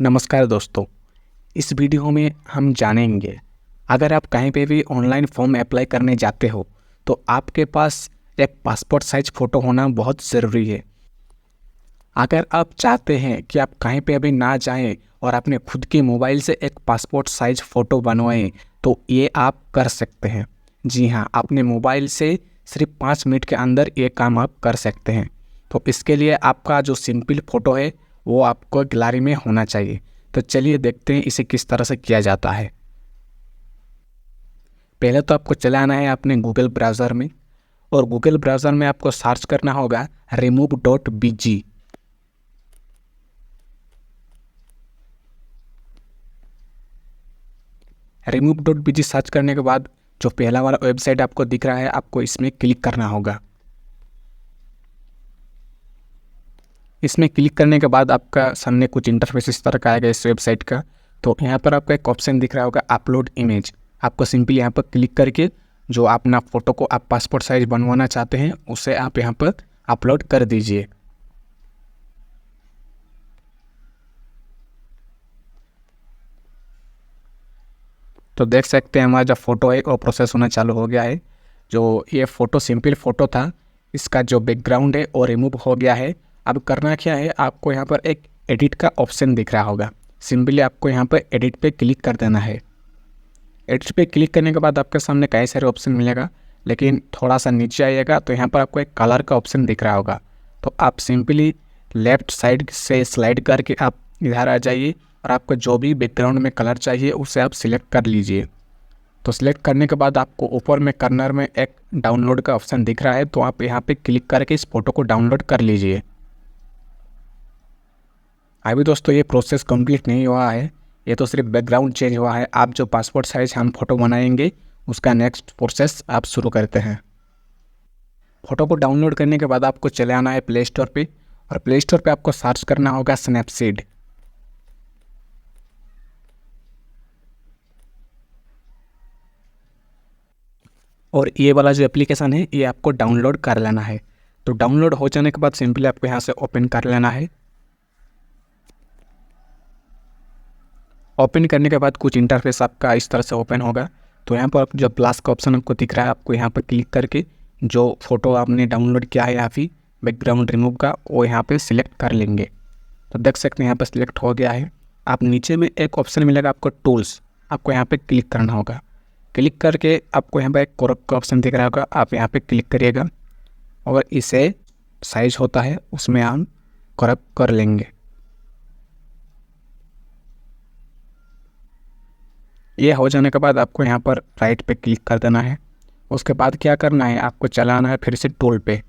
नमस्कार दोस्तों, इस वीडियो में हम जानेंगे अगर आप कहीं पे भी ऑनलाइन फॉर्म अप्लाई करने जाते हो तो आपके पास एक पासपोर्ट साइज फ़ोटो होना बहुत ज़रूरी है। अगर आप चाहते हैं कि आप कहीं पे अभी ना जाएं और अपने खुद के मोबाइल से एक पासपोर्ट साइज फ़ोटो बनवाएं तो ये आप कर सकते हैं। जी हाँ, अपने मोबाइल से सिर्फ 5 मिनट के अंदर ये काम आप कर सकते हैं। तो इसके लिए आपका जो सिंपल फ़ोटो है वो आपको गैलरी में होना चाहिए। तो चलिए देखते हैं इसे किस तरह से किया जाता है। पहले तो आपको चले आना है अपने गूगल ब्राउज़र में और गूगल ब्राउज़र में आपको सर्च करना होगा remove.bg। remove.bg सर्च करने के बाद जो पहला वाला वेबसाइट आपको दिख रहा है आपको इसमें क्लिक करना होगा। इसमें क्लिक करने के बाद आपका सामने कुछ इंटरफेस इस तरह का आएगा इस वेबसाइट का। तो यहाँ पर आपको एक ऑप्शन दिख रहा होगा अपलोड इमेज। आपको सिंपली यहाँ पर क्लिक करके जो अपना फ़ोटो को आप पासपोर्ट साइज बनवाना चाहते हैं उसे आप यहाँ पर अपलोड कर दीजिए। तो देख सकते हैं हमारा जो फ़ोटो है वो प्रोसेस होना चालू हो गया है। जो ये फ़ोटो सिंपल फ़ोटो था, इसका जो बैकग्राउंड है वो रिमूव हो गया है। अब करना क्या है, आपको यहाँ पर एक एडिट का ऑप्शन दिख रहा होगा। सिंपली आपको यहाँ पर एडिट पे क्लिक कर देना है। एडिट पे क्लिक करने के बाद आपके सामने कई सारे ऑप्शन मिलेगा, लेकिन थोड़ा सा नीचे आइएगा तो यहाँ पर आपको एक कलर का ऑप्शन दिख रहा होगा। तो आप सिंपली लेफ़्ट साइड से स्लाइड करके आप इधर आ जाइए और आपको जो भी बैकग्राउंड में कलर चाहिए उसे आप सिलेक्ट कर लीजिए। तो सिलेक्ट करने के बाद आपको ऊपर में कॉर्नर में एक डाउनलोड का ऑप्शन दिख रहा है, तो आप यहाँ पे क्लिक करके इस फ़ोटो को डाउनलोड कर लीजिए। अभी दोस्तों ये प्रोसेस कंप्लीट नहीं हुआ है, ये तो सिर्फ बैकग्राउंड चेंज हुआ है। आप जो पासपोर्ट साइज हम फ़ोटो बनाएंगे उसका नेक्स्ट प्रोसेस आप शुरू करते हैं। फ़ोटो को डाउनलोड करने के बाद आपको चले आना है प्ले स्टोर पे और प्ले स्टोर पे आपको सर्च करना होगा स्नैपसीड। और ये वाला जो एप्लीकेशन है ये आपको डाउनलोड कर लेना है। तो डाउनलोड हो जाने के बाद सिंपली आपको यहाँ से ओपन कर लेना है। ओपन करने के बाद कुछ इंटरफेस आपका इस तरह से ओपन होगा। तो यहाँ पर जो प्लस का ऑप्शन आपको दिख रहा है, आपको यहाँ पर क्लिक करके जो फ़ोटो आपने डाउनलोड किया है या फिर बैकग्राउंड रिमूव का वो यहाँ पे सिलेक्ट कर लेंगे। तो देख सकते हैं यहाँ पर सिलेक्ट हो गया है। आप नीचे में एक ऑप्शन मिलेगा आपको टूल्स, आपको यहाँ पे क्लिक करना होगा। क्लिक करके आपको यहाँ पर एक क्रॉप का ऑप्शन दिख रहा होगा, आप यहाँ पे क्लिक करिएगा और इसे साइज होता है उसमें हम क्रॉप कर लेंगे। ये हो जाने के बाद आपको यहाँ पर राइट पे क्लिक कर देना है। उसके बाद क्या करना है, आपको चलाना है फिर से टूल पे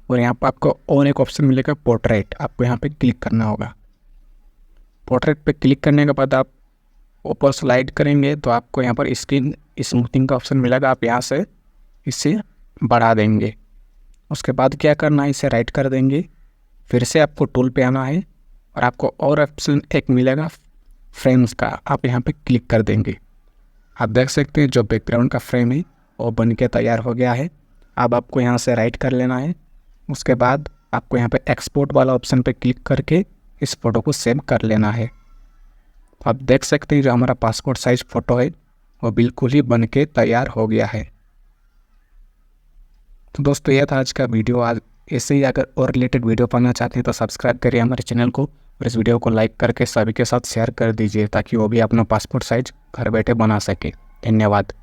और यहाँ पर आपको और एक ऑप्शन मिलेगा पोर्ट्रेट, आपको यहाँ पे क्लिक करना होगा। पोर्ट्रेट पे क्लिक करने के बाद आप ऊपर स्लाइड करेंगे तो आपको यहाँ पर स्क्रीन स्मूथिंग का ऑप्शन मिलेगा, आप यहाँ से इसे बढ़ा देंगे। उसके बाद क्या करना है, इसे राइट कर देंगे। फिर से आपको टूल पे आना है और आपको और ऑप्शन एक मिलेगा फ्रेम्स का, आप यहाँ पे क्लिक कर देंगे। आप देख सकते हैं जो बैकग्राउंड का फ्रेम है वो बन के तैयार हो गया है। अब आपको यहाँ से राइट कर लेना है। उसके बाद आपको यहाँ पे एक्सपोर्ट वाला ऑप्शन पे क्लिक करके इस फ़ोटो को सेव कर लेना है। आप देख सकते हैं जो हमारा पासपोर्ट साइज फ़ोटो है वो बिल्कुल ही बन के तैयार हो गया है। तो दोस्तों यह था आज का वीडियो। आज ऐसे ही अगर और रिलेटेड वीडियो पाना चाहते हैं तो सब्सक्राइब करिए हमारे चैनल को और इस वीडियो को लाइक करके सभी के साथ शेयर कर दीजिए ताकि वो भी अपना पासपोर्ट साइज घर बैठे बना सके। धन्यवाद।